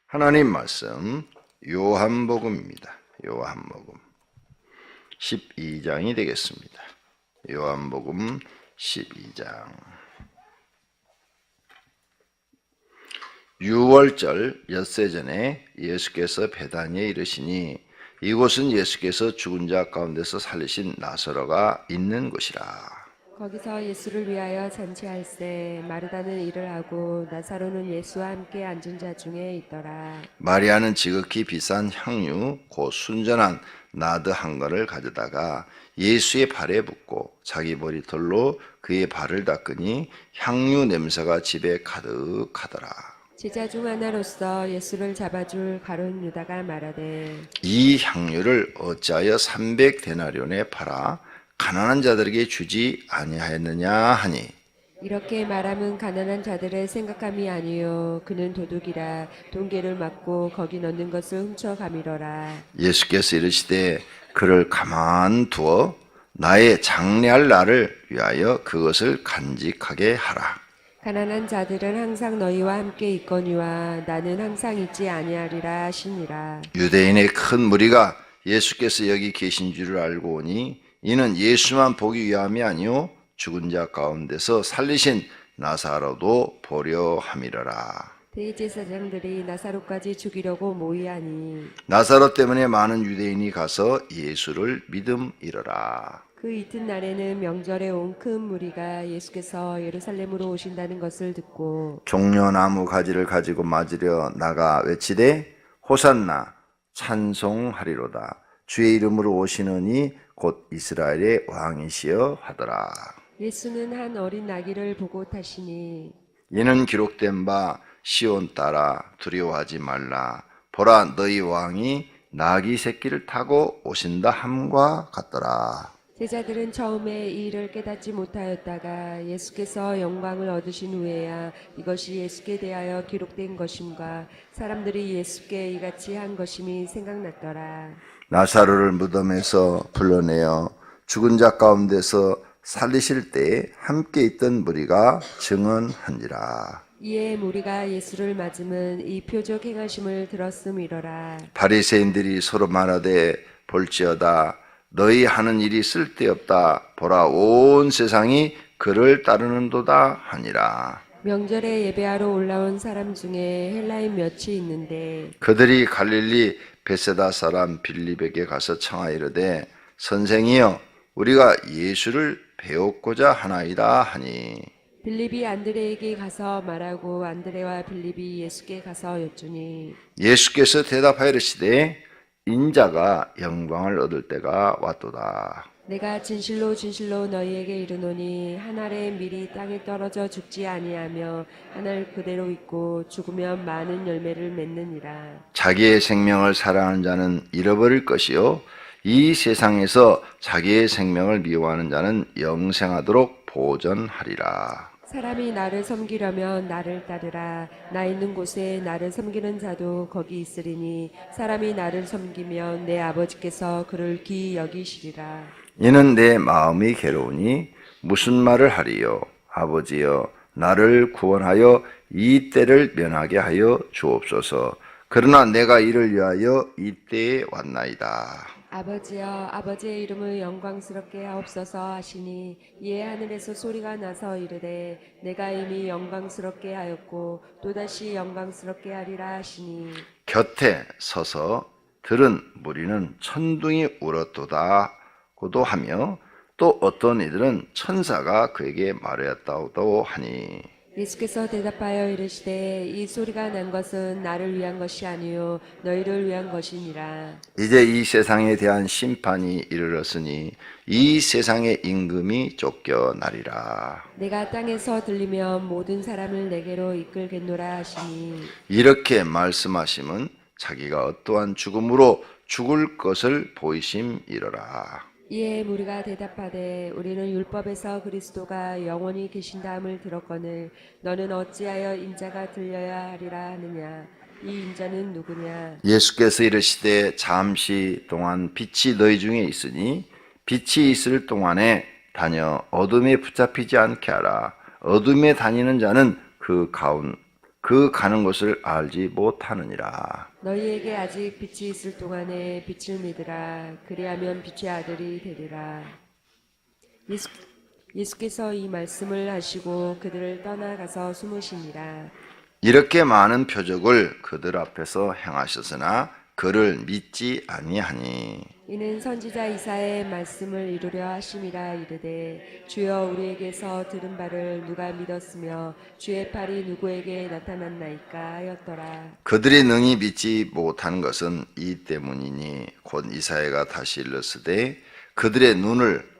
하나님 말씀 요한복음입니다. 요한복음 12장이 되겠습니다. 요한복음 12장 6월절 엿새 전에 예수께서 베다니에 이르시니 이곳은 예수께서 죽은 자 가운데서 살리신 나사로가 있는 곳이라. 거기서 예수를 위하여 잔치할세 마르다는 일을 하고 나사로는 예수와 함께 앉은 자 중에 있더라. 마리아는 지극히 비싼 향유 곧 순전한 나드 한 걸을 가져다가 예수의 발에 붓고 자기 머리털로 그의 발을 닦으니 향유 냄새가 집에 가득하더라. 제자 중 하나로서 예수를 잡아줄 가룟 유다가 말하되 이 향유를 어찌하여 300데나리온에 팔아 가난한 자들에게 주지 아니하였느냐 하니, 이렇게 말함은 가난한 자들의 생각함이 아니요 그는 도둑이라 돈계를 맞고 거기 넣는 것을 훔쳐 가미러라. 예수께서 이르시되 그를 가만 두어 나의 장래할 날을 위하여 그것을 간직하게 하라. 가난한 자들은 항상 너희와 함께 있거니와 나는 항상 있지 아니하리라 하시니라. 유대인의 큰 무리가 예수께서 여기 계신 줄을 알고 오니 이는 예수만 보기 위함이 아니요 죽은 자 가운데서 살리신 나사로도 보려 함이러라. 대제사장들이 나사로까지 죽이려고 모이하니 나사로 때문에 많은 유대인이 가서 예수를 믿음이러라. 그 이튿날에는 명절에 온 큰 무리가 예수께서 예루살렘으로 오신다는 것을 듣고 종려나무 가지를 가지고 맞으려 나가 외치되 호산나 찬송하리로다. 주의 이름으로 오시느니 곧 이스라엘의 왕이시여 하더라. 예수는 한 어린 나귀를 보고 타시니 이는 기록된 바 시온 딸아 두려워하지 말라. 보라 너희 왕이 나귀 새끼를 타고 오신다 함과 같더라. 제자들은 처음에 이 일을 깨닫지 못하였다가 예수께서 영광을 얻으신 후에야 이것이 예수께 대하여 기록된 것임과 사람들이 예수께 이같이 한 것임이 생각났더라. 나사로를 무덤에서 불러내어 죽은 자 가운데서 살리실 때에 함께 있던 무리가 증언한지라. 이에 무리가 예수를 맞으면 이 표적 행하심을 들었음이러라. 바리새인들이 서로 말하되 볼지어다 너희 하는 일이 쓸데없다. 보라 온 세상이 그를 따르는도다 하니라. 명절에 예배하러 올라온 사람 중에 헬라인 몇이 있는데 그들이 갈릴리 베세다 사람 빌립에게 가서 청하이르되 선생이여 우리가 예수를 배웠고자 하나이다 하니, 빌립이 안드레에게 가서 말하고 안드레와 빌립이 예수께 가서 여쭈니 예수께서 대답하이르시되 인자가 영광을 얻을 때가 왔도다. 내가 진실로 진실로 너희에게 이르노니 한 알의 밀이 땅에 떨어져 죽지 아니하며 한 알 그대로 있고 죽으면 많은 열매를 맺느니라. 자기의 생명을 사랑하는 자는 잃어버릴 것이요 이 세상에서 자기의 생명을 미워하는 자는 영생하도록 보전하리라. 사람이 나를 섬기려면 나를 따르라. 나 있는 곳에 나를 섬기는 자도 거기 있으리니 사람이 나를 섬기면 내 아버지께서 그를 귀히 여기시리라. 이는 내 마음이 괴로우니 무슨 말을 하리요. 아버지여 나를 구원하여 이 때를 면하게 하여 주옵소서. 그러나 내가 이를 위하여 이 때에 왔나이다. 아버지여 아버지의 이름을 영광스럽게 하옵소서 하시니 이에 하늘에서 소리가 나서 이르되 내가 이미 영광스럽게 하였고 또다시 영광스럽게 하리라 하시니 곁에 서서 들은 무리는 천둥이 울었도다고도 하며 또 어떤 이들은 천사가 그에게 말하였다고도 하니, 예수께서 대답하여 이르시되 이 소리가 난 것은 나를 위한 것이 아니요 너희를 위한 것이니라. 이제 이 세상에 대한 심판이 이르렀으니 이 세상의 임금이 쫓겨나리라. 내가 땅에서 들리면 모든 사람을 내게로 이끌겠노라 하시니 이렇게 말씀하심은 자기가 어떠한 죽음으로 죽을 것을 보이심이로라. 이에 무리가 대답하되 우리는 율법에서 그리스도가 영원히 계신다함을 들었거늘 너는 어찌하여 인자가 들려야 하리라 하느냐. 이 인자는 누구냐. 예수께서 이르시되 잠시 동안 빛이 너희 중에 있으니 빛이 있을 동안에 다녀 어둠에 붙잡히지 않게 하라. 어둠에 다니는 자는 그 그 가는 곳을 알지 못하느니라. 너희에게 아직 빛이 있을 동안에 빛을 믿으라. 그리하면 빛의 아들이 되리라. 예수께서 이 말씀을 하시고 그들을 떠나가서 숨으시니라. 이렇게 많은 표적을 그들 앞에서 행하셨으나 그를 믿지 아니하니 이는 선지자 이사야의 말씀을 이루려 하심이라. 이르되 주여 우리에게서 들은 바를 누가 믿었으며 주의 팔이 누구에게 나타났나이까 하였더라. 그들이 능히 믿지 못한 것은 이 때문이니 곧 이사야가 다시 일렀으되 그들의 눈을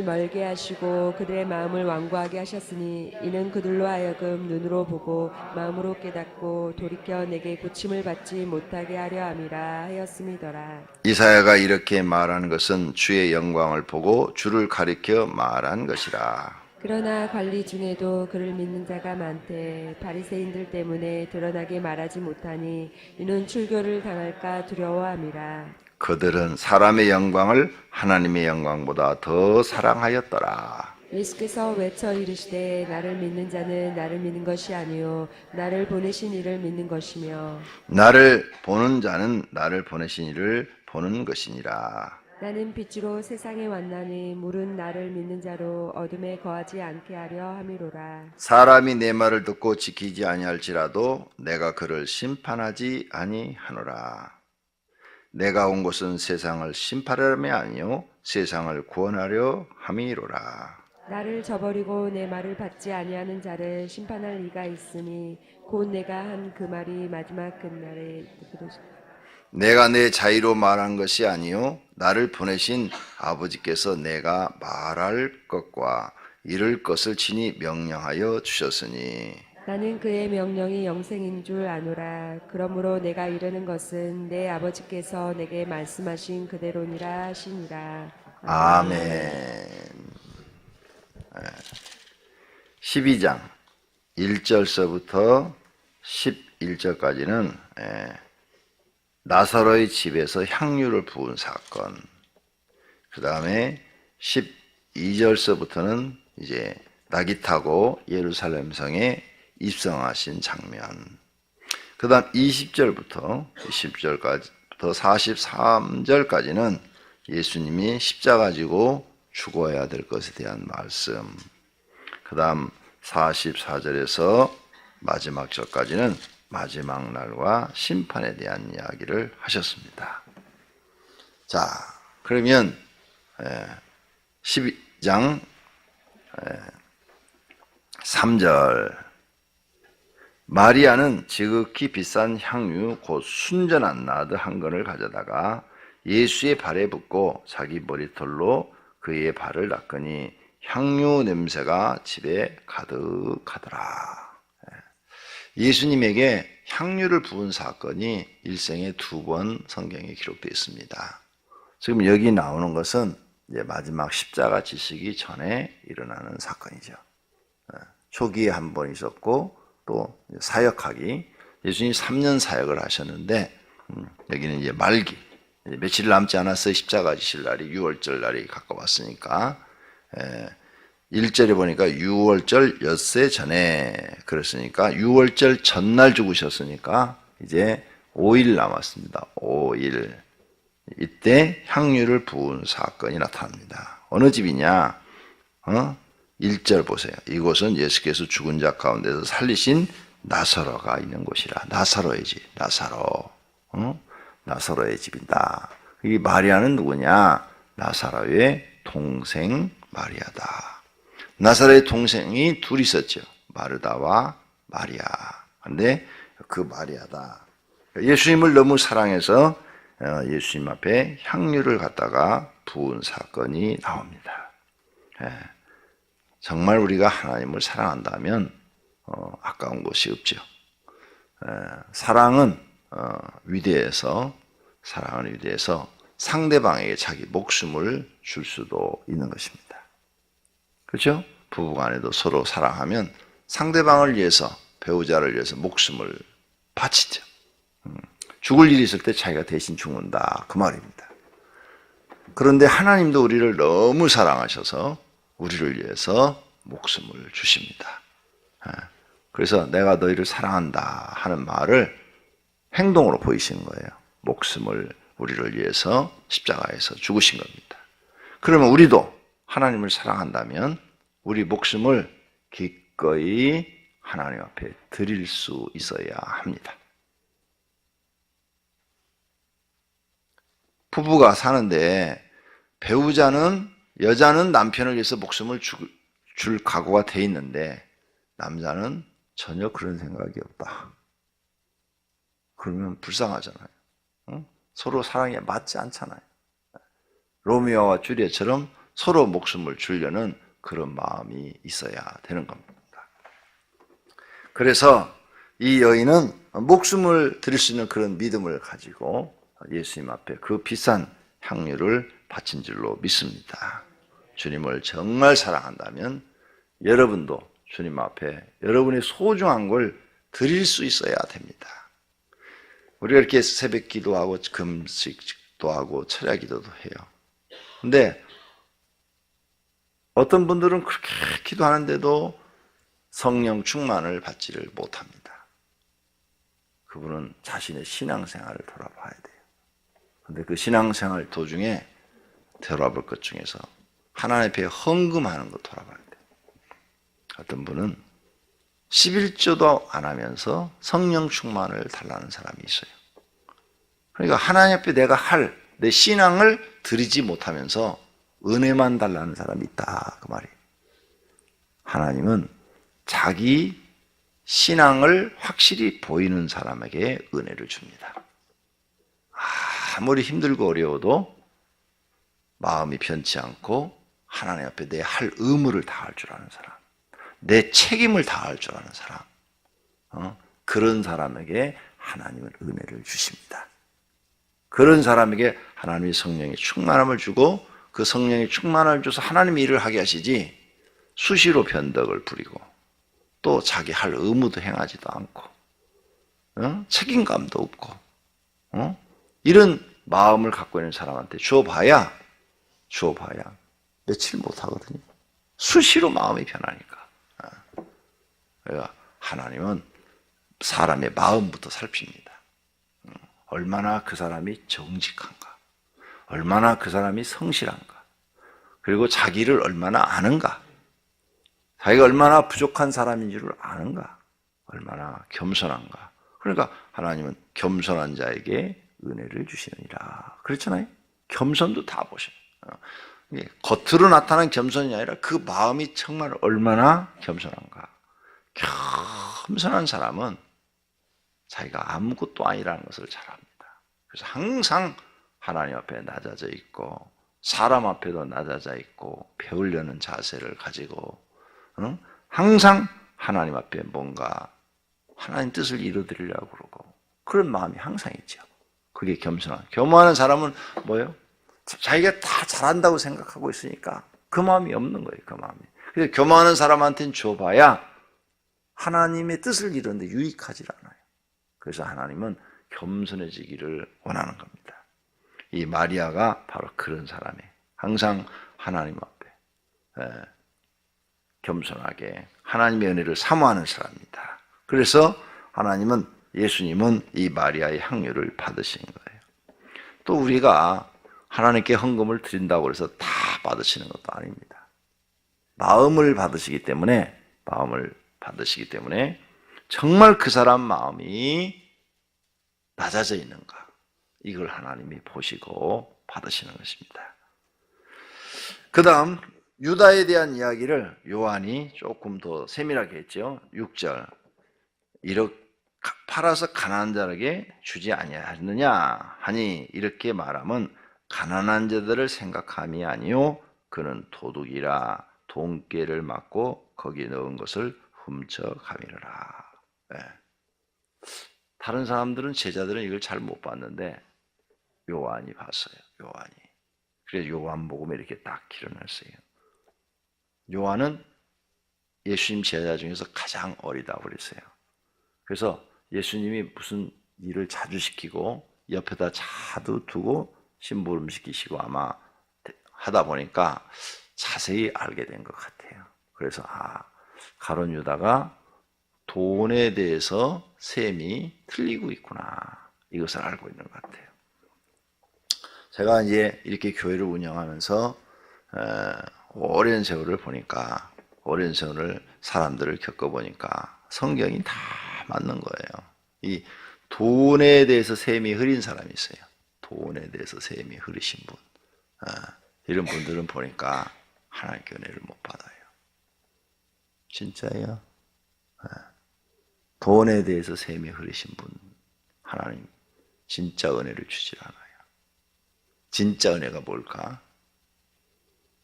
멀게 하시고 그들의 마음을 완고하게 하셨으니 이는 그들로 하여금 눈으로 보고 마음으로 깨닫고 돌이켜 내게 고침을 받지 못하게 하려 함이라 하였음이더라. 이사야가 이렇게 말한 것은 주의 영광을 보고 주를 가리켜 말한 것이라. 그러나 관리 중에도 그를 믿는 자가 많되 바리새인들 때문에 드러나게 말하지 못하니 이는 출교를 당할까 두려워함이라. 그들은 사람의 영광을 하나님의 영광보다 더 사랑하였더라. 예수께서 외쳐 이르시되 나를 믿는 자는 나를 믿는 것이 아니요 나를 보내신 이를 믿는 것이며 나를 보는 자는 나를 보내신 이를 보는 것이니라. 나는 빛으로 세상에 왔나니 물은 나를 믿는 자로 어둠에 거하지 않게 하려 함이로라. 사람이 내 말을 듣고 지키지 아니할지라도 내가 그를 심판하지 아니하노라. 내가 온 곳은 세상을 심판하려 아니요 세상을 구원하려 함이로라. 나를 저버리고 내 말을 받지 아니하는 자를 심판할 이가 있으니 곧 내가 한 그 말이 마지막 그날에 내가 내 자의로 말한 것이 아니요 나를 보내신 아버지께서 내가 말할 것과 이룰 것을 친히 명령하여 주셨으니 나는 그의 명령이 영생인 줄 아노라. 그러므로 내가 이르는 것은 내 아버지께서 내게 말씀하신 그대로니라 하시니라. 아멘. 12장 1절서부터 11절까지는 나사로의 집에서 향유를 부은 사건. 그 다음에 12절서부터는 이제 낙이 타고 예루살렘 성에 입성하신 장면. 그 다음 20절부터 43절까지는 예수님이 십자가 지고 죽어야 될 것에 대한 말씀. 그 다음 44절에서 마지막 절까지는 마지막 날과 심판에 대한 이야기를 하셨습니다. 자, 그러면 12장 3절 마리아는 지극히 비싼 향유 곧 순전한 나드 한 건을 가져다가 예수의 발에 붓고 자기 머리털로 그의 발을 닦으니 향유 냄새가 집에 가득하더라. 예수님에게 향유를 부은 사건이 일생에 2번 성경에 기록되어 있습니다. 지금 여기 나오는 것은 이제 마지막 십자가 지시기 전에 일어나는 사건이죠. 초기에 한 번 있었고 또 사역하기, 예수님이 3년 사역을 하셨는데 여기는 이제 말기, 며칠 남지 않았어요. 십자가 지실 날이 6월절 날이 가까웠으니까 1절에 보니까 6월절 엿새 전에 그랬으니까 6월절 전날 죽으셨으니까 이제 5일 남았습니다. 5일. 이때 향유를 부은 사건이 나타납니다. 어느 집이냐? 1절 보세요. 이곳은 예수께서 죽은 자 가운데서 살리신 나사로가 있는 곳이라. 나사로의 집. 나사로의 집이다. 이 마리아는 누구냐? 나사로의 동생 마리아다. 나사로의 동생이 둘 있었죠. 마르다와 마리아. 근데 그 마리아다. 예수님을 너무 사랑해서 예수님 앞에 향유를 갖다가 부은 사건이 나옵니다. 정말 우리가 하나님을 사랑한다면 아까운 것이 없죠. 사랑은 위대해서 상대방에게 자기 목숨을 줄 수도 있는 것입니다. 그렇죠? 부부간에도 서로 사랑하면 상대방을 위해서, 배우자를 위해서 목숨을 바치죠. 죽을 일이 있을 때 자기가 대신 죽는다, 그 말입니다. 그런데 하나님도 우리를 너무 사랑하셔서 우리를 위해서 목숨을 주십니다. 그래서 내가 너희를 사랑한다 하는 말을 행동으로 보이시는 거예요. 목숨을 우리를 위해서 십자가에서 죽으신 겁니다. 그러면 우리도 하나님을 사랑한다면 우리 목숨을 기꺼이 하나님 앞에 드릴 수 있어야 합니다. 부부가 사는데 배우자는, 여자는 남편을 위해서 목숨을 줄 각오가 돼 있는데 남자는 전혀 그런 생각이 없다. 그러면 불쌍하잖아요. 응? 서로 사랑에 맞지 않잖아요. 로미오와 줄리엣처럼 서로 목숨을 주려는 그런 마음이 있어야 되는 겁니다. 그래서 이 여인은 목숨을 드릴 수 있는 그런 믿음을 가지고 예수님 앞에 그 비싼 향유를 바친 줄로 믿습니다. 주님을 정말 사랑한다면 여러분도 주님 앞에 여러분의 소중한 걸 드릴 수 있어야 됩니다. 우리가 이렇게 새벽 기도하고 금식도 하고 철야 기도도 해요. 근데 어떤 분들은 그렇게 기도하는데도 성령 충만을 받지를 못합니다. 그분은 자신의 신앙생활을 돌아봐야 돼요. 근데 그 신앙생활 도중에 돌아볼 것 중에서 하나님 앞에 헌금하는 거 돌아봐야 돼요. 어떤 분은 11조도 안 하면서 성령 충만을 달라는 사람이 있어요. 그러니까 하나님 앞에 내가 할 내 신앙을 드리지 못하면서 은혜만 달라는 사람이 있다, 그 말이에요. 하나님은 자기 신앙을 확실히 보이는 사람에게 은혜를 줍니다. 아무리 힘들고 어려워도 마음이 변치 않고 하나님 앞에 내 할 의무를 다할 줄 아는 사람, 내 책임을 다할 줄 아는 사람, 그런 사람에게 하나님은 은혜를 주십니다. 그런 사람에게 하나님이 성령의 충만함을 주고 그 성령의 충만함을 줘서 하나님의 일을 하게 하시지 수시로 변덕을 부리고 또 자기 할 의무도 행하지도 않고 책임감도 없고 이런 마음을 갖고 있는 사람한테 주어봐야 며칠 못하거든요. 수시로 마음이 변하니까. 그러니까 하나님은 사람의 마음부터 살핍니다. 얼마나 그 사람이 정직한가, 얼마나 그 사람이 성실한가, 그리고 자기를 얼마나 아는가, 자기가 얼마나 부족한 사람인 줄을 아는가, 얼마나 겸손한가. 그러니까 하나님은 겸손한 자에게 은혜를 주시느니라 그랬잖아요. 겸손도 다 보셔요. 겉으로 나타난 겸손이 아니라 그 마음이 정말 얼마나 겸손한가. 겸손한 사람은 자기가 아무것도 아니라는 것을 잘 압니다. 그래서 항상 하나님 앞에 낮아져 있고 사람 앞에도 낮아져 있고 배우려는 자세를 가지고 항상 하나님 앞에 뭔가 하나님 뜻을 이루어드리려고 그러고 그런 마음이 항상 있죠. 그게 겸손한 사람은 뭐예요? 자기가 다 잘한다고 생각하고 있으니까 그 마음이 없는 거예요. 그 마음이. 그래서 교만한 사람한테는 줘봐야 하나님의 뜻을 이루는데 유익하지 않아요. 그래서 하나님은 겸손해지기를 원하는 겁니다. 이 마리아가 바로 그런 사람이에요. 항상 하나님 앞에 겸손하게 하나님의 은혜를 사모하는 사람입니다. 그래서 예수님은 이 마리아의 향유를 받으신 거예요. 또 우리가 하나님께 헌금을 드린다고 해서 다 받으시는 것도 아닙니다. 마음을 받으시기 때문에 정말 그 사람 마음이 낮아져 있는가, 이걸 하나님이 보시고 받으시는 것입니다. 그 다음 유다에 대한 이야기를 요한이 조금 더 세밀하게 했죠. 6절, 이렇게 팔아서 가난한 자에게 주지 아니하였느냐 하니 이렇게 말하면 가난한 자들을 생각함이 아니요 그는 도둑이라 돈깨를 맞고 거기 넣은 것을 훔쳐가미르라. 네. 다른 사람들은 제자들은 이걸 잘 못 봤는데 요한이 봤어요. 그래서 요한복음에 이렇게 딱 기록났어요. 요한은 예수님 제자 중에서 가장 어리다 그랬어요. 그래서 예수님이 무슨 일을 자주 시키고 옆에다 자두 두고 심부름 시키시고 아마 하다 보니까 자세히 알게 된 것 같아요. 그래서 가룟 유다가 돈에 대해서 셈이 틀리고 있구나. 이것을 알고 있는 것 같아요. 제가 이제 이렇게 교회를 운영하면서 오랜 세월을 보니까, 오랜 세월을 사람들을 겪어보니까 성경이 다 맞는 거예요. 이 돈에 대해서 셈이 흐린 사람이 있어요. 돈에 대해서 셈이 흐리신 분. 이런 분들은 보니까 하나님께 은혜를 못 받아요. 진짜예요. 돈에 대해서 셈이 흐리신 분, 하나님 진짜 은혜를 주질 않아요. 진짜 은혜가 뭘까?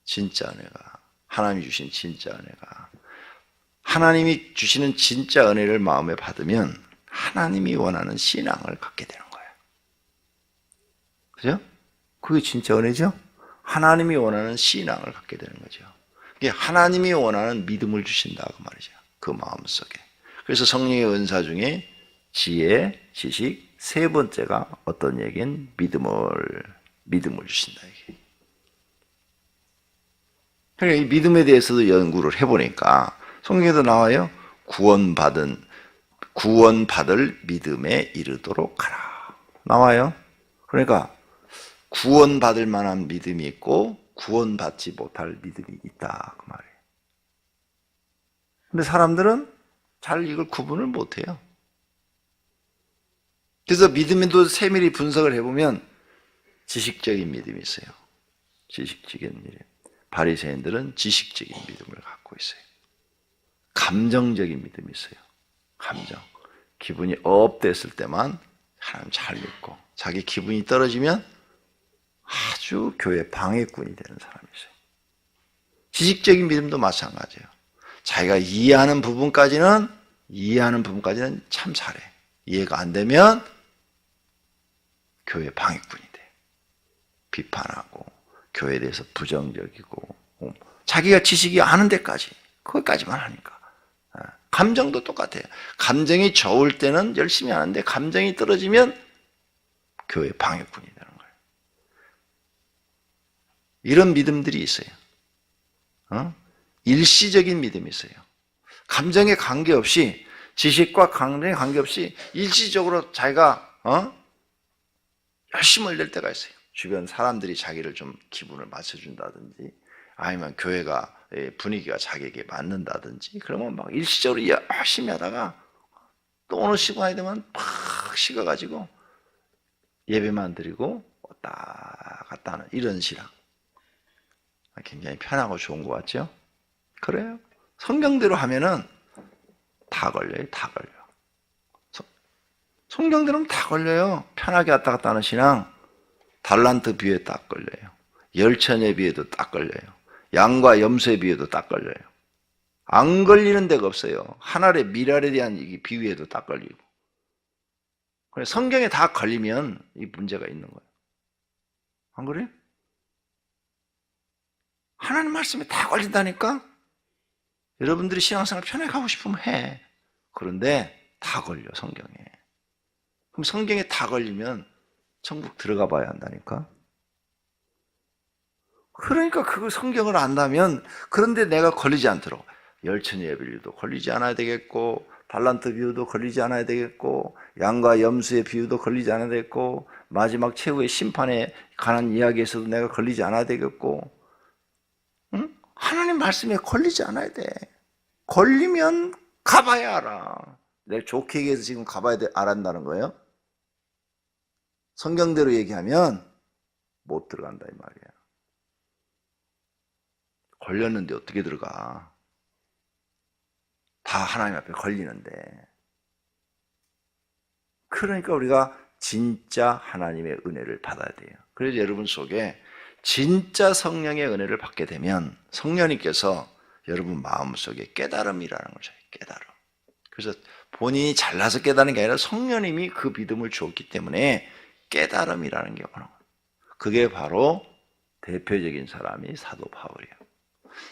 진짜 은혜가, 하나님이 주신 진짜 은혜가, 하나님이 주시는 진짜 은혜를 마음에 받으면 하나님이 원하는 신앙을 갖게 되는 거예요. 그죠? 그게 진짜 은혜죠? 하나님이 원하는 신앙을 갖게 되는 거죠. 이게 하나님이 원하는 믿음을 주신다 그 말이죠. 그 마음속에. 그래서 성령의 은사 중에 지혜, 지식, 세 번째가 어떤 얘기는 믿음을 주신다 이게. 그러니까 이 믿음에 대해서도 연구를 해보니까 성경에도 나와요. 구원받을 믿음에 이르도록 하라. 나와요. 그러니까 구원받을 만한 믿음이 있고 구원받지 못할 믿음이 있다 그 말이에요. 근데 사람들은 잘 이걸 구분을 못해요. 그래서 믿음에도 세밀히 분석을 해보면 지식적인 믿음이 있어요. 지식적인 믿음. 바리새인들은 지식적인 믿음을 갖고 있어요. 감정적인 믿음이 있어요. 감정. 기분이 업됐을 때만 하나님 잘 믿고, 자기 기분이 떨어지면 아주 교회 방해꾼이 되는 사람이 있어요. 지식적인 믿음도 마찬가지예요. 자기가 이해하는 부분까지는 참 잘해. 이해가 안 되면 교회 방해꾼이 돼. 비판하고 교회에 대해서 부정적이고, 자기가 지식이 아는 데까지, 거기까지만 하니까. 감정도 똑같아요. 감정이 좋을 때는 열심히 하는데 감정이 떨어지면 교회 방해꾼이 되는 거예요. 이런 믿음들이 있어요. 일시적인 믿음이 있어요. 감정에 관계없이, 지식과 감정에 관계없이 일시적으로 자기가 열심을 낼 때가 있어요. 주변 사람들이 자기를 좀 기분을 맞춰준다든지, 아니면 교회가 분위기가 자기에게 맞는다든지, 그러면 막 일시적으로 열심히 하다가 또 어느 시간이 되면 팍 식어가지고 예배만 드리고 왔다 갔다 하는 이런 신앙. 굉장히 편하고 좋은 것 같죠? 그래요. 성경대로 하면은 다 걸려요. 다 걸려. 성경대로는 다 걸려요. 편하게 왔다 갔다 하는 신앙. 달란트 비유에 딱 걸려요. 열천에 비해도 딱 걸려요. 양과 염소에 비해도 딱 걸려요. 안 걸리는 데가 없어요. 하늘의 미랄에 대한 이 비유에도 딱 걸리고. 성경에 다 걸리면 이 문제가 있는 거예요. 안 그래요? 하나님 말씀에 다 걸린다니까? 여러분들이 신앙생활 편하게 하고 싶으면 해. 그런데 다 걸려, 성경에. 그럼 성경에 다 걸리면 천국 들어가 봐야 한다니까? 그러니까 그 성경을 안다면, 그런데 내가 걸리지 않도록 열천의 비유도 걸리지 않아야 되겠고, 달란트 비유도 걸리지 않아야 되겠고, 양과 염소의 비유도 걸리지 않아야 되겠고, 마지막 최후의 심판에 관한 이야기에서도 내가 걸리지 않아야 되겠고, 응? 하나님 말씀에 걸리지 않아야 돼. 걸리면 가봐야 알아. 내가 좋게 얘기해서 지금 가봐야 돼, 알았다는 거예요? 성경대로 얘기하면 못 들어간다 이 말이야. 걸렸는데 어떻게 들어가? 다 하나님 앞에 걸리는데. 그러니까 우리가 진짜 하나님의 은혜를 받아야 돼요. 그래서 여러분 속에 진짜 성령의 은혜를 받게 되면 성령님께서 여러분 마음속에 깨달음이라는 걸 줘요. 깨달음. 그래서 본인이 잘나서 깨달은 게 아니라 성령님이 그 믿음을 주었기 때문에 깨달음이라는 게 오는 거예요. 그게 바로 대표적인 사람이 사도 바울이에요.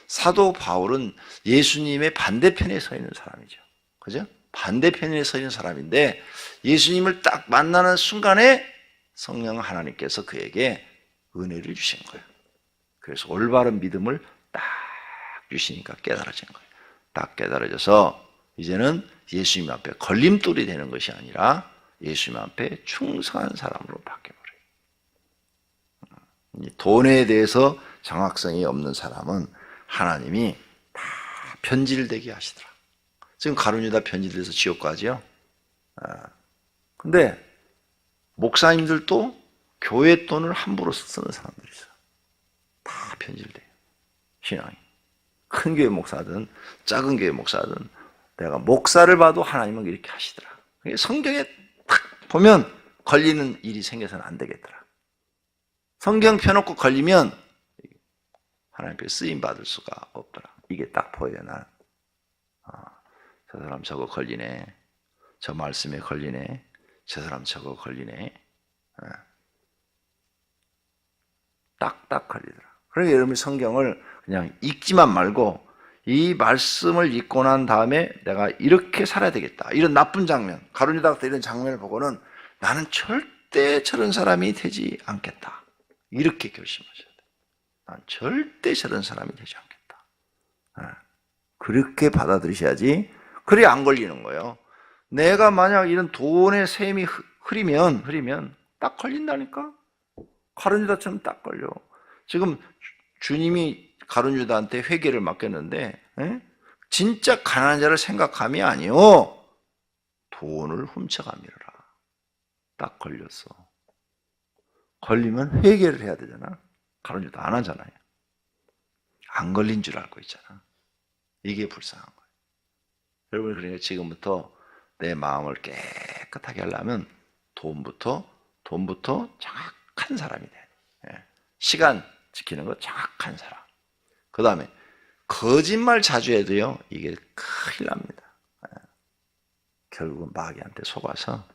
사도 바울은 예수님의 반대편에 서 있는 사람이죠. 그죠? 반대편에 서 있는 사람인데 예수님을 딱 만나는 순간에 성령 하나님께서 그에게 은혜를 주신 거예요. 그래서 올바른 믿음을 딱 주시니까 깨달아진 거예요. 딱 깨달아져서 이제는 예수님 앞에 걸림돌이 되는 것이 아니라 예수님 앞에 충성한 사람으로 바뀌어버려요. 돈에 대해서 정확성이 없는 사람은 하나님이 다 변질되게 하시더라. 지금 가룟유다 변질돼서 지옥 가지요. 근데 목사님들도 교회 돈을 함부로 쓰는 사람들이 있어요. 다 변질돼요. 신앙이. 큰 교회 목사든 작은 교회 목사든 내가 목사를 봐도 하나님은 이렇게 하시더라. 성경에 딱 보면 걸리는 일이 생겨서는 안 되겠더라. 성경 펴놓고 걸리면 하나님께 쓰임 받을 수가 없더라. 이게 딱 보여요. 난. 저 사람 저거 걸리네. 저 말씀에 걸리네. 저 사람 저거 걸리네. 딱딱 걸리더라. 그러니까 여러분이 성경을 그냥 읽지만 말고 이 말씀을 읽고 난 다음에 내가 이렇게 살아야 되겠다. 이런 나쁜 장면, 가룟유다 같은 이런 장면을 보고는 나는 절대 저런 사람이 되지 않겠다. 이렇게 결심하셔야 돼. 난 절대 저런 사람이 되지 않겠다. 그렇게 받아들이셔야지. 그래야 안 걸리는 거예요. 내가 만약 이런 돈의 셈이 흐리면 딱 걸린다니까. 가룟유다처럼 딱 걸려. 지금 주님이 가룟유다한테 회개를 맡겼는데 진짜 가난한 자를 생각함이 아니요. 돈을 훔쳐가미라. 딱 걸렸어. 걸리면 회개를 해야 되잖아. 가룟유다 안 하잖아요. 안 걸린 줄 알고 있잖아. 이게 불쌍한 거예요. 여러분, 그러니까 지금부터 내 마음을 깨끗하게 하려면 돈부터 정확한 사람이 돼. 시간 지키는 거 정확한 사람. 그 다음에 거짓말 자주 해도요, 이게 큰일 납니다. 결국은 마귀한테 속아서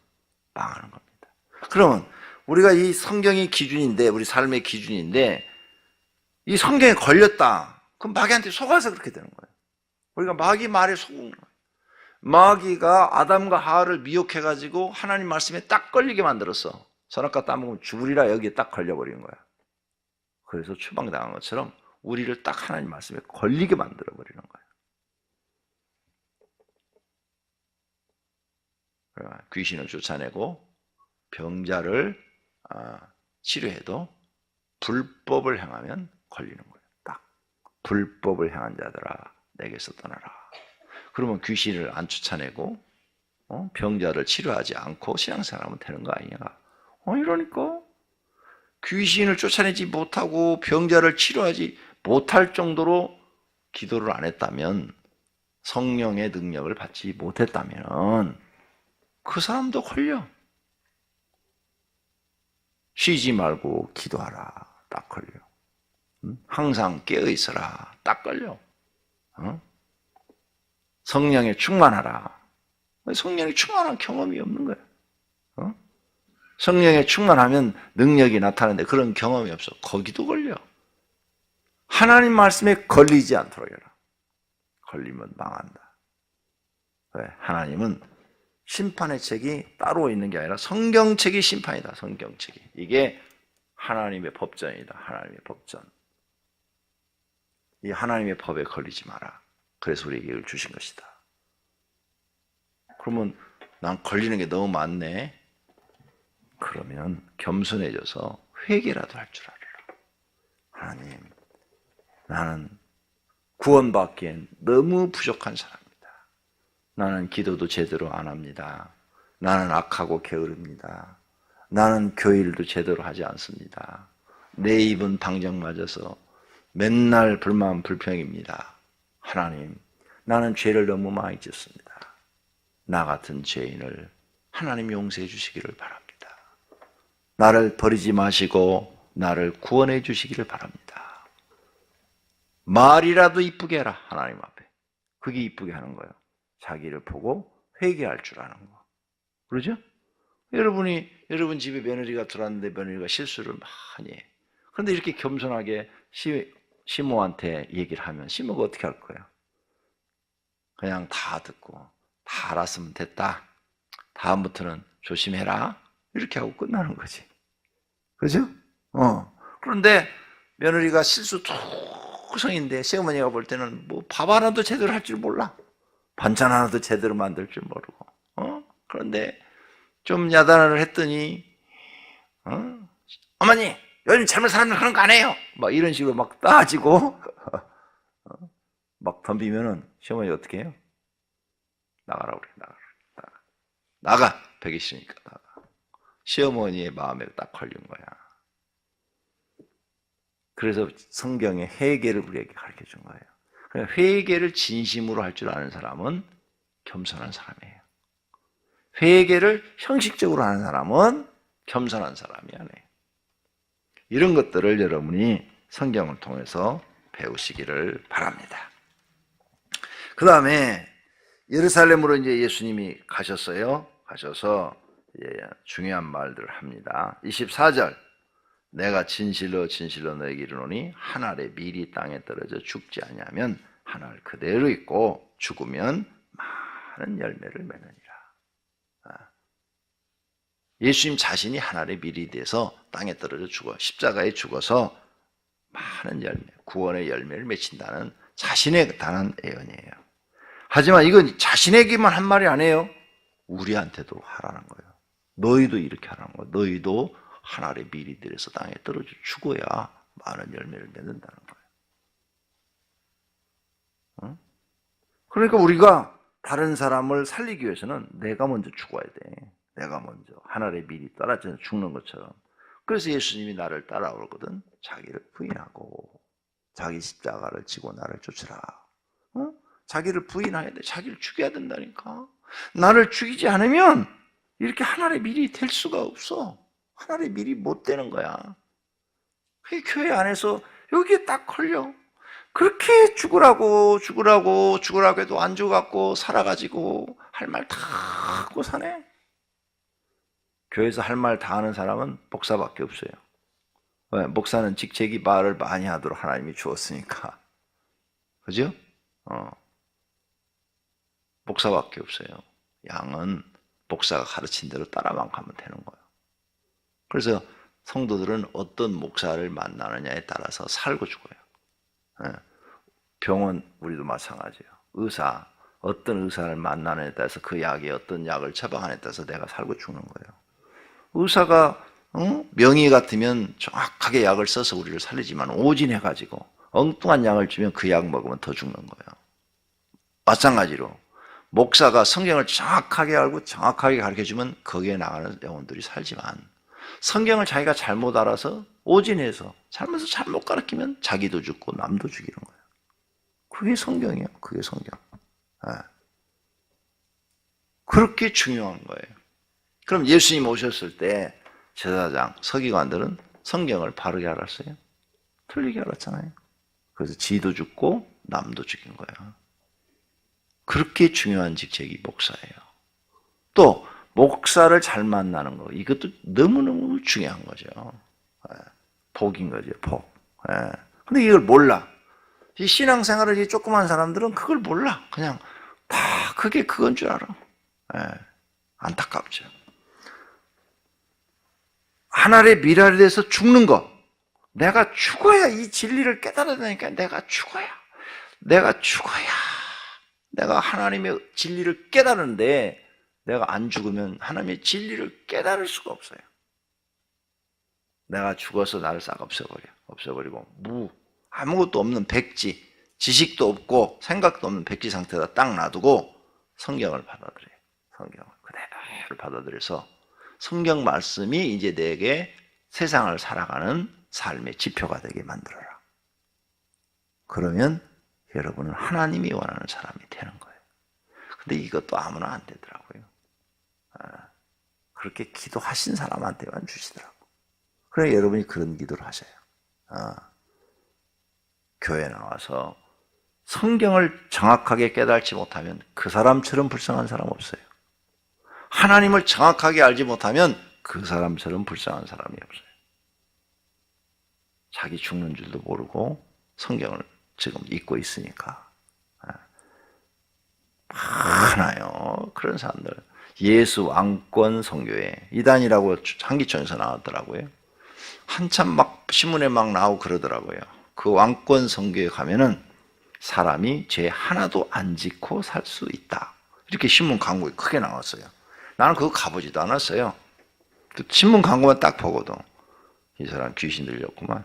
망하는 겁니다. 그러면 우리가 이 성경이 기준인데, 우리 삶의 기준인데, 이 성경에 걸렸다. 그럼 마귀한테 속아서 그렇게 되는 거예요. 우리가 마귀 말에 속은 거예요. 마귀가 아담과 하와를 미혹해가지고 하나님 말씀에 딱 걸리게 만들었어. 선악과 따먹으면 죽으리라 여기에 딱 걸려버리는 거야. 그래서 추방당한 것처럼 우리를 딱 하나님 말씀에 걸리게 만들어버리는 거예요. 귀신을 쫓아내고 병자를 치료해도 불법을 행하면 걸리는 거예요. 딱 불법을 행한 자들아 내게서 떠나라. 그러면 귀신을 안 쫓아내고 병자를 치료하지 않고 신앙생활하면 되는 거 아니냐. 이러니까 귀신을 쫓아내지 못하고 병자를 치료하지 못할 정도로 기도를 안 했다면, 성령의 능력을 받지 못했다면 그 사람도 걸려. 쉬지 말고 기도하라. 딱 걸려. 항상 깨어있어라. 딱 걸려. 성령에 충만하라. 성령에 충만한 경험이 없는 거야. 성령에 충만하면 능력이 나타나는데 그런 경험이 없어. 거기도 걸려. 하나님 말씀에 걸리지 않도록 해라. 걸리면 망한다. 왜? 하나님은 심판의 책이 따로 있는 게 아니라 성경책이 심판이다. 성경책이. 이게 하나님의 법전이다. 하나님의 법전. 이 하나님의 법에 걸리지 마라. 그래서 우리에게 이걸 주신 것이다. 그러면 난 걸리는 게 너무 많네. 그러면 겸손해져서 회개라도 할 줄 알아라. 하나님, 나는 구원받기엔 너무 부족한 사람입니다. 나는 기도도 제대로 안 합니다. 나는 악하고 게으릅니다. 나는 교일도 제대로 하지 않습니다. 내 입은 방정 맞아서 맨날 불만 불평입니다. 하나님, 나는 죄를 너무 많이 짓습니다. 나 같은 죄인을 하나님 용서해 주시기를 바랍니다. 나를 버리지 마시고 나를 구원해 주시기를 바랍니다. 말이라도 이쁘게 해라. 하나님 앞에. 그게 이쁘게 하는 거예요. 자기를 보고 회개할 줄 아는 거. 그러죠? 여러분 집에 며느리가 들어왔는데 며느리가 실수를 많이 해. 그런데 이렇게 겸손하게 시모한테 얘기를 하면 시모가 어떻게 할 거예요? 그냥 다 듣고 다 알았으면 됐다. 다음부터는 조심해라. 이렇게 하고 끝나는 거지. 그죠? 그런데 며느리가 실수투성인데 시어머니가 볼 때는 뭐 밥 하나도 제대로 할 줄 몰라. 반찬 하나도 제대로 만들 줄 모르고, 그런데 좀 야단을 했더니, 어머니, 요즘 젊은 사람들 그런 거 안 해요. 막 이런 식으로 막 따지고, 막 덤비면은 시어머니 어떻게 해요? 나가라고 그래, 나가. 배기 싫으니까 나가. 시어머니의 마음에 딱 걸린 거야. 그래서 성경에 회개를 우리에게 가르쳐 준 거예요. 그러니까 회개를 진심으로 할 줄 아는 사람은 겸손한 사람이에요. 회개를 형식적으로 하는 사람은 겸손한 사람이 아니에요. 이런 것들을 여러분이 성경을 통해서 배우시기를 바랍니다. 그 다음에 예루살렘으로 이제 예수님이 가셨어요. 가셔서 중요한 말들을 합니다. 24절, 내가 진실로 진실로 너에게 이르노니 한 알의 밀이 땅에 떨어져 죽지 아니하면 한 알 그대로 있고 죽으면 많은 열매를 맺느니라. 예수님 자신이 한 알의 밀이 돼서 땅에 떨어져 죽어 십자가에 죽어서 많은 열매, 구원의 열매를 맺힌다는 자신의 단한 예언이에요. 하지만 이건 자신에게만 한 말이 아니에요. 우리한테도 하라는 거예요. 너희도 이렇게 하라는 거예요. 너희도 한 알의 밀이 들여서 땅에 떨어져 죽어야 많은 열매를 맺는다는 거예요. 그러니까 우리가 다른 사람을 살리기 위해서는 내가 먼저 죽어야 돼. 내가 먼저 한 알의 밀이 떨어져 죽는 것처럼. 그래서 예수님이 나를 따라오거든. 자기를 부인하고 자기 십자가를 지고 나를 쫓으라. 자기를 부인해야 돼. 자기를 죽여야 된다니까. 나를 죽이지 않으면 이렇게 한 알의 밀이 될 수가 없어. 한 알의 밀이 못 되는 거야. 그 교회 안에서 여기에 딱 걸려. 그렇게 죽으라고 해도 안 죽어갖고 살아가지고 할 말 다 하고 사네. 교회에서 할 말 다 하는 사람은 목사밖에 없어요. 왜? 목사는 직책이 말을 많이 하도록 하나님이 주었으니까. 그죠? 목사밖에 없어요. 양은 목사가 가르친 대로 따라만 가면 되는 거예요. 그래서 성도들은 어떤 목사를 만나느냐에 따라서 살고 죽어요. 병원 우리도 마찬가지예요. 의사, 어떤 의사를 만나느냐에 따라서 그 약에 어떤 약을 처방하느냐에 따라서 내가 살고 죽는 거예요. 의사가 명의 같으면 정확하게 약을 써서 우리를 살리지만 오진해가지고 엉뚱한 약을 주면 그 약 먹으면 더 죽는 거예요. 마찬가지로 목사가 성경을 정확하게 알고 정확하게 가르쳐주면 거기에 나가는 영혼들이 살지만 성경을 자기가 잘못 알아서 오진해서 잘못해서 잘못 가르치면 자기도 죽고 남도 죽이는 거예요. 그게 성경이에요. 그게 성경. 그렇게 중요한 거예요. 그럼 예수님 오셨을 때 제사장, 서기관들은 성경을 바르게 알았어요? 틀리게 알았잖아요. 그래서 지도 죽고 남도 죽인 거예요. 그렇게 중요한 직책이 목사예요. 또 목사를 잘 만나는 거, 이것도 너무너무 중요한 거죠. 복인 거죠, 복. 근데 이걸 몰라. 이 신앙생활을 이 조그만 사람들은 그걸 몰라. 그냥 다 그게 그건 줄 알아. 안타깝죠. 하나의 미랄에 대해서 죽는 거. 내가 죽어야 이 진리를 깨달아야 되니까 내가 죽어야. 내가 하나님의 진리를 깨달는데 내가 안 죽으면 하나님의 진리를 깨달을 수가 없어요. 내가 죽어서 나를 싹 없애버리고 아무것도 없는 백지, 지식도 없고 생각도 없는 백지 상태에다 딱 놔두고 성경을 받아들여요. 성경을 그대로 받아들여서 성경 말씀이 이제 내게 세상을 살아가는 삶의 지표가 되게 만들어라. 그러면 여러분은 하나님이 원하는 사람이 되는 거예요. 근데 이것도 아무나 안 되더라고요. 그렇게 기도하신 사람한테만 주시더라고. 그래 여러분이 그런 기도를 하셔요. 교회 나와서 성경을 정확하게 깨달지 못하면 그 사람처럼 불쌍한 사람 없어요. 하나님을 정확하게 알지 못하면 그 사람처럼 불쌍한 사람이 없어요. 자기 죽는 줄도 모르고 성경을 지금 읽고 있으니까. 많아요. 그런 사람들. 예수 왕권 선교회 이단이라고 한기천에서 나왔더라고요. 한참 막 신문에 막 나오고 그러더라고요. 그 왕권 선교회 가면은 사람이 죄 하나도 안 짓고 살 수 있다. 이렇게 신문 광고에 크게 나왔어요. 나는 그거 가보지도 않았어요. 또 신문 광고만 딱 보고도 이 사람 귀신 들렸구만.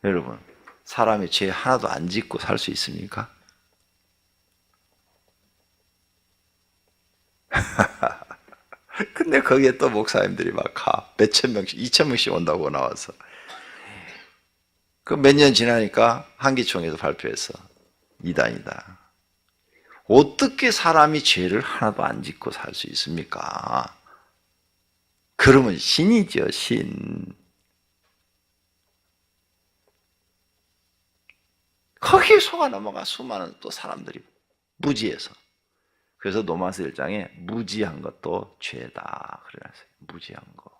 여러분, 사람이 죄 하나도 안 짓고 살 수 있습니까? 근데 거기에 또 목사님들이 막 가. 몇천 명씩, 2,000명씩 온다고 나와서. 그 몇 년 지나니까 한기총에서 발표했어. 이단이다. 어떻게 사람이 죄를 하나도 안 짓고 살 수 있습니까? 그러면 신이죠, 신. 거기에 속아 넘어가 수많은 또 사람들이 무지해서. 그래서 로마서 1장에 무지한 것도 죄다 그래놨어요. 무지한 거.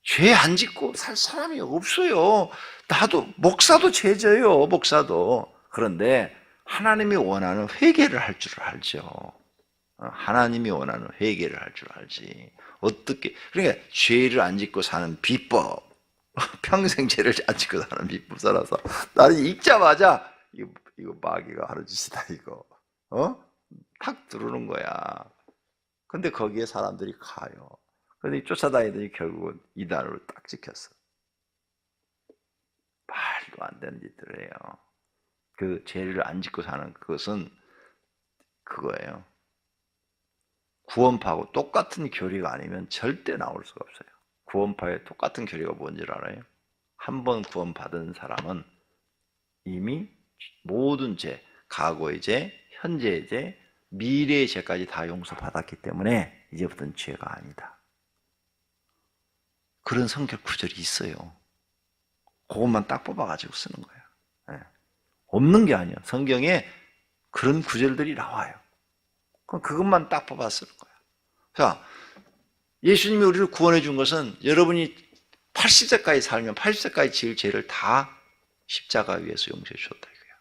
죄 안 짓고 살 사람이 없어요. 나도 목사도 죄져요. 목사도. 그런데 하나님이 원하는 회개를 할 줄 알죠. 하나님이 원하는 회개를 할 줄 알지. 어떻게 그러니까 죄를 안 짓고 사는 비법. 평생 죄를 안 짓고 사는 비법 살아서 나는 읽자마자 이거 마귀가 하는 짓이다 이거. 탁 들어오는 거야. 근데 거기에 사람들이 가요. 근데 쫓아다니더니 결국은 이단으로 딱 찍혔어. 말도 안 되는 짓들을 해요. 그 죄를 안 짓고 사는 그것은 그거예요. 구원파하고 똑같은 교리가 아니면 절대 나올 수가 없어요. 구원파의 똑같은 교리가 뭔지 알아요? 한 번 구원받은 사람은 이미 모든 죄, 과거의 죄, 현재의 죄, 미래의 죄까지 다 용서받았기 때문에 이제부터는 죄가 아니다. 그런 성경 구절이 있어요. 그것만 딱 뽑아가지고 쓰는 거예요. 네. 없는 게 아니야. 성경에 그런 구절들이 나와요. 그럼 그것만 딱 뽑아 쓰는 거야. 자, 예수님이 우리를 구원해 준 것은 여러분이 80세까지 살면 80세까지 지을 죄를 다 십자가 위에서 용서해 주셨다 이거야.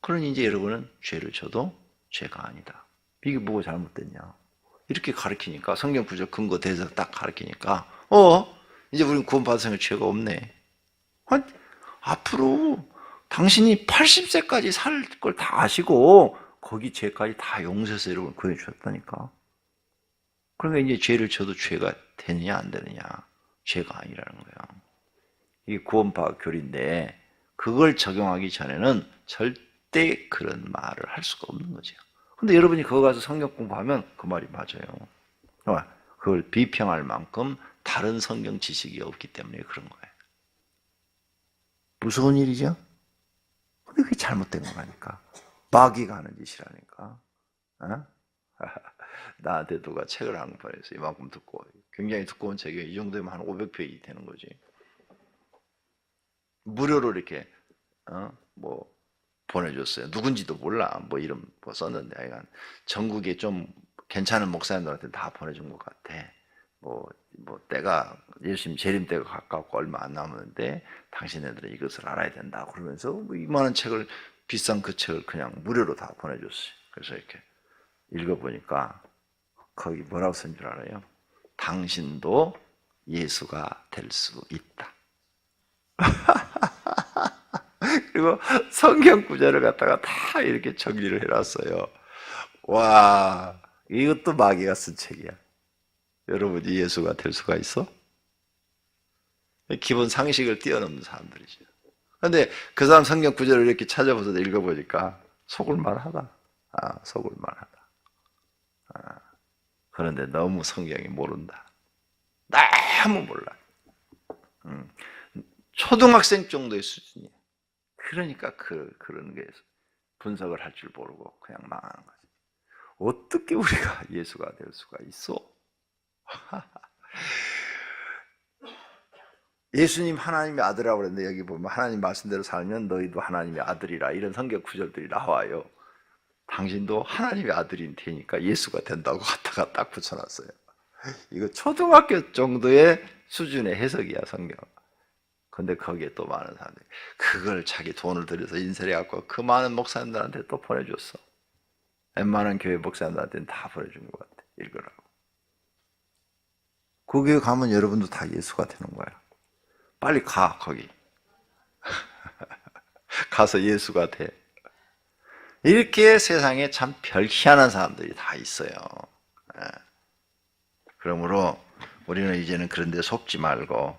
그러니 이제 여러분은 죄를 져도 죄가 아니다. 이게 뭐가 잘못됐냐? 이렇게 가르치니까 성경 구절 근거 대해서 딱 가르치니까 이제 우리는 구원받았으면 죄가 없네. 앞으로 당신이 80세까지 살 걸 다 아시고 거기 죄까지 다 용서해서 여러분 구해 주셨다니까. 그러니까 이제 죄를 져도 죄가 되느냐 안 되느냐? 죄가 아니라는 거야. 이게 구원파 교리인데 그걸 적용하기 전에는 절대 그런 말을 할 수가 없는 거죠. 근데 여러분이 거기 가서 성경 공부하면 그 말이 맞아요. 그걸 비평할 만큼 다른 성경 지식이 없기 때문에 그런 거예요. 무서운 일이죠? 근데 그게 잘못된 거라니까. 마귀가 하는 짓이라니까. 나한테 누가 책을 한 권 보냈어. 이만큼 듣고. 굉장히 두꺼운 책이 이 정도면 한 500페이지 되는 거지. 무료로 이렇게, 뭐, 보내줬어요. 누군지도 몰라. 뭐 이름 뭐 썼는데, 하여간 전국에 좀 괜찮은 목사님들한테 다 보내준 것 같아. 뭐 때가, 예수님 재림 때가 가깝고 얼마 안 남았는데, 당신네들은 이것을 알아야 된다. 그러면서 뭐 이만한 책을, 비싼 그 책을 그냥 무료로 다 보내줬어요. 그래서 이렇게 읽어보니까, 거기 뭐라고 쓴 줄 알아요? 당신도 예수가 될 수 있다. 그리고 성경 구절을 갖다가 다 이렇게 정리를 해놨어요. 와, 이것도 마귀가 쓴 책이야. 여러분이 예수가 될 수가 있어? 기본 상식을 뛰어넘는 사람들이죠. 그런데 그 사람 성경 구절을 이렇게 찾아보서 읽어보니까 속을만하다. 속을만하다. 그런데 너무 성경이 모른다. 너무 몰라. 초등학생 정도의 수준이야. 그러니까 그런 게 분석을 할 줄 모르고 그냥 망하는 거지. 어떻게 우리가 예수가 될 수가 있어? 예수님 하나님의 아들이라고 그랬는데 여기 보면 하나님 말씀대로 살면 너희도 하나님의 아들이라 이런 성경 구절들이 나와요. 당신도 하나님의 아들인 테니까 예수가 된다고 갖다가 딱 붙여놨어요. 이거 초등학교 정도의 수준의 해석이야 성경. 근데 거기에 또 많은 사람들이 그걸 자기 돈을 들여서 인쇄해갖고 그 많은 목사님들한테 또 보내줬어. 웬만한 교회 목사님들한테는 다 보내준 것 같아. 읽으라고. 거기에 가면 여러분도 다 예수가 되는 거야. 빨리 가 거기. 가서 예수가 돼. 이렇게 세상에 참 별 희한한 사람들이 다 있어요. 그러므로 우리는 이제는 그런 데 속지 말고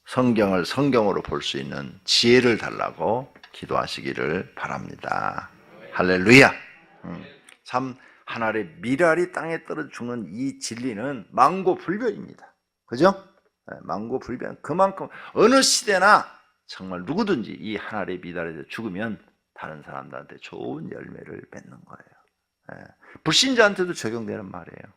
성경을 성경으로 볼 수 있는 지혜를 달라고 기도하시기를 바랍니다. 할렐루야. 참 하늘의 미랄이 땅에 떨어져 죽는 이 진리는 망고불변입니다. 그죠? 망고불변. 그만큼 어느 시대나 정말 누구든지 이 하늘의 미랄에 죽으면 다른 사람들한테 좋은 열매를 맺는 거예요. 불신자한테도 적용되는 말이에요.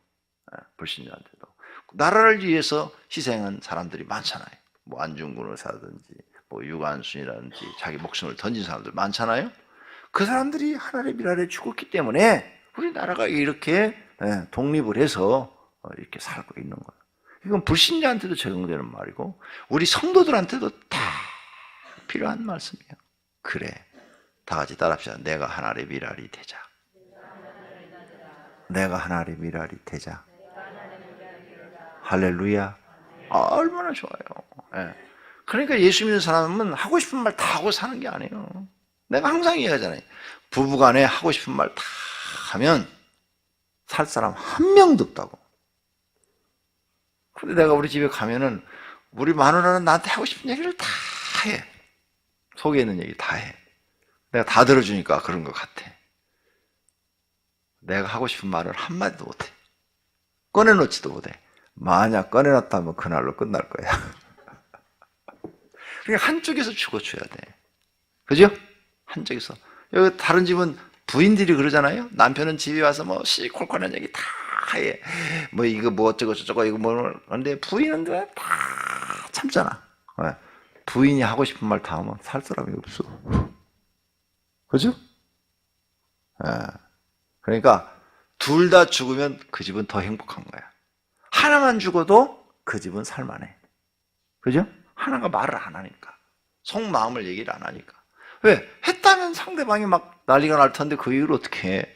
불신자한테도. 나라를 위해서 희생한 사람들이 많잖아요. 뭐 안중근 의사든지 뭐 유관순이라든지 자기 목숨을 던진 사람들 많잖아요. 그 사람들이 하늘의 미랄에 죽었기 때문에 우리나라가 이렇게 독립을 해서 이렇게 살고 있는 거예요. 이건 불신자한테도 적용되는 말이고 우리 성도들한테도 다 필요한 말씀이에요. 그래, 다 같이 따라합시다. 내가 하늘의 미랄이 되자. 내가 하늘의 미랄이 되자. 할렐루야. 얼마나 좋아요. 그러니까 예수 믿는 사람은 하고 싶은 말 다 하고 사는 게 아니에요. 내가 항상 얘기하잖아요. 부부간에 하고 싶은 말 다 하면 살 사람 한 명도 없다고. 근데 내가 우리 집에 가면은 우리 마누라는 나한테 하고 싶은 얘기를 다 해. 속에 있는 얘기 다 해. 내가 다 들어주니까 그런 것 같아. 내가 하고 싶은 말을 한마디도 못해. 꺼내놓지도 못해. 만약 꺼내놨다면 그날로 끝날 거야. 그러니까 한쪽에서 죽어줘야 돼. 그죠? 한쪽에서. 여기 다른 집은 부인들이 그러잖아요. 남편은 집에 와서 뭐 시콜콜한 얘기 다 해. 뭐 이거 뭐 어쩌고 저쩌고 이거 뭐. 근데 부인은 다 참잖아. 부인이 하고 싶은 말 다 하면 살 사람이 없어. 그죠? 그러니까 둘 다 죽으면 그 집은 더 행복한 거야. 하나만 죽어도 그 집은 살만해. 그죠? 하나가 말을 안 하니까. 속마음을 얘기를 안 하니까. 왜? 했다면 상대방이 막 난리가 날 텐데 그 이유를 어떻게 해?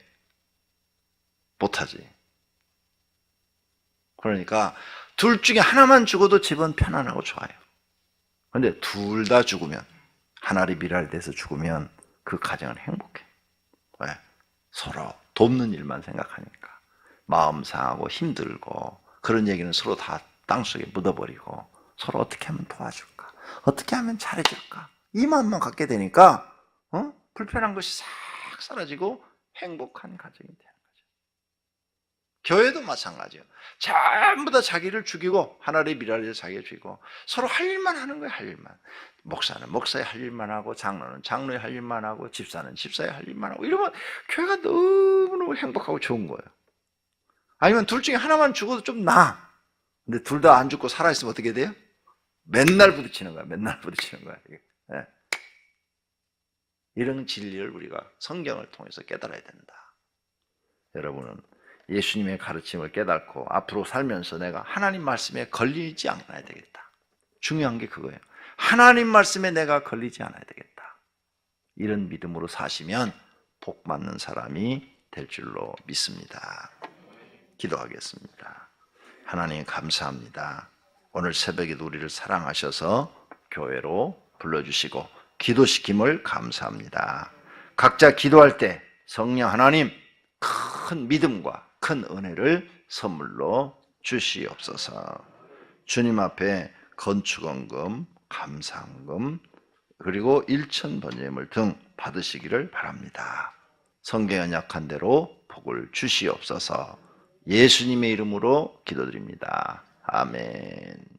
못하지. 그러니까 둘 중에 하나만 죽어도 집은 편안하고 좋아요. 그런데 둘 다 죽으면, 하나의 미랄이 돼서 죽으면 그 가정은 행복해. 왜? 서로 돕는 일만 생각하니까. 마음 상하고 힘들고 그런 얘기는 서로 다 땅속에 묻어버리고 서로 어떻게 하면 도와줄까? 어떻게 하면 잘해줄까? 이 마음만 갖게 되니까 불편한 것이 싹 사라지고 행복한 가정이 되는 거죠. 교회도 마찬가지예요. 전부 다 자기를 죽이고 하나의 미랄을 자기가 죽이고 서로 할 일만 하는 거예요. 할 일만. 목사는 목사의 할 일만 하고 장로는 장로의 할 일만 하고 집사는 집사의 할 일만 하고 이러면 교회가 너무너무 행복하고 좋은 거예요. 아니면 둘 중에 하나만 죽어도 좀 나아. 근데 둘 다 안 죽고 살아있으면 어떻게 돼요? 맨날 부딪히는 거야. 맨날 부딪히는 거야. 이런 진리를 우리가 성경을 통해서 깨달아야 된다. 여러분은 예수님의 가르침을 깨닫고 앞으로 살면서 내가 하나님 말씀에 걸리지 않아야 되겠다. 중요한 게 그거예요. 하나님 말씀에 내가 걸리지 않아야 되겠다. 이런 믿음으로 사시면 복 받는 사람이 될 줄로 믿습니다. 기도하겠습니다. 하나님 감사합니다. 오늘 새벽에도 우리를 사랑하셔서 교회로 불러주시고 기도시킴을 감사합니다. 각자 기도할 때 성령 하나님 큰 믿음과 큰 은혜를 선물로 주시옵소서. 주님 앞에 건축원금, 감사원금 그리고 일천번제물 등 받으시기를 바랍니다. 성경에 언약한 대로 복을 주시옵소서. 예수님의 이름으로 기도드립니다. 아멘.